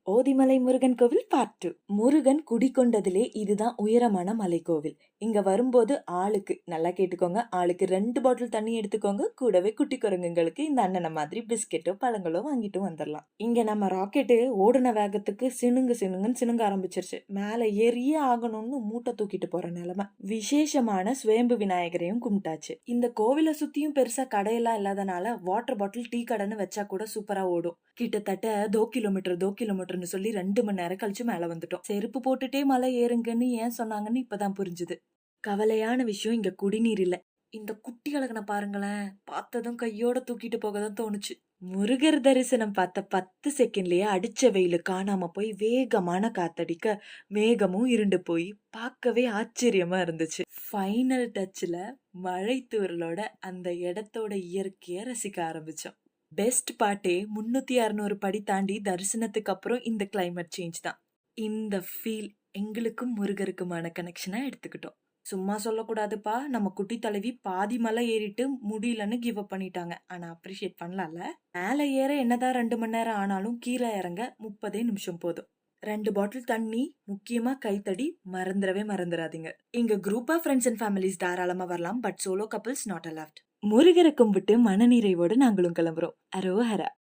ஓதிமலை முருகன் கோவில் பார்ட் 2. முருகன் குடிகொண்டதிலே இதுதான் உயரமான மலைக்கோவில். இங்க வரும்போது ஆளுக்கு நல்லா கேட்டுக்கோங்க, ஆளுக்கு 2 பாட்டில் தண்ணி எடுத்துக்கோங்க. கூடவே குட்டி குரங்குங்களுக்கு இந்த அண்ணனை மாதிரி பிஸ்கெட்டோ பழங்களோ வாங்கிட்டு வந்துடலாம். இங்க நம்ம ராக்கெட்டு ஓடுன வேகத்துக்கு சினுங்குன்னு சினுங்க ஆரம்பிச்சிருச்சு. மேல ஏறியே ஆகணும்னு மூட்டை தூக்கிட்டு போற நிலைமை. விசேஷமான சுயம்பு விநாயகரையும் கும்பிட்டாச்சு. இந்த கோவிலை சுத்தியும் பெருசா கடையெல்லாம் இல்லாதனால வாட்டர் பாட்டில் டீ கடைன்னு வச்சா கூட சூப்பரா ஓடும். கிட்டத்தட்ட 2 கிலோமீட்டர்னு சொல்லி 2 மணி நேரம் கழிச்சு மேல வந்துட்டோம். செருப்பு போட்டுட்டே மலை ஏறுங்கன்னு ஏன் சொன்னாங்கன்னு இப்பதான் புரிஞ்சுது. கவலையான விஷயம் இங்க குடிநீர் இல்ல. இந்த குட்டி அழகனை பாருங்களேன், பார்த்ததும் கையோட தூக்கிட்டு போகதான் தோணுச்சு. முருகர் தரிசனம் பார்த்த 10 செகண்ட்லயே அடிச்ச வெயிலு காணாம போய் வேகமான காத்தடிக்க மேகமும் இருண்டு போய் பார்க்கவே ஆச்சரியமா இருந்துச்சு. ஃபைனல் டச்ல மழை தூறலோட அந்த இடத்தோட இயற்கைய ரசிக்க ஆரம்பிச்சோம். பெஸ்ட் பார்ட்டே 300-600 படி தாண்டி தரிசனத்துக்கு அப்புறம் இந்த கிளைமேட் சேஞ்ச் தான். இந்த ஃபீல் எங்களுக்கும் முருகருக்குமான கனெக்ஷனா எடுத்துக்கிட்டோம். சும்மா சொல்லக்கூடாதுப்பா, நம்ம குட்டி தலைவி பாதி மலை ஏறிட்டு முடியலன்னு கிவ் அப் பண்ணிட்டாங்க. ஆனா அப்ரிஷியேட் பண்ணலாம்ல. மேலே ஏற என்னதான் 2 மணி நேரம் ஆனாலும் கீழே இறங்க 30 நிமிஷம் போதும். 2 பாட்டில் தண்ணி, முக்கியமா கைத்தடி மறந்துடவே மறந்துடாதீங்க. இங்க குரூப்பா ஃப்ரெண்ட்ஸ் அண்ட் ஃபேமிலிஸ் தாராளமா வரலாம், but solo couples not allowed. முருகரை கும்பிட்டு மனநிறைவோடு நாங்களும் கிளம்புறோம். அரோஹரா.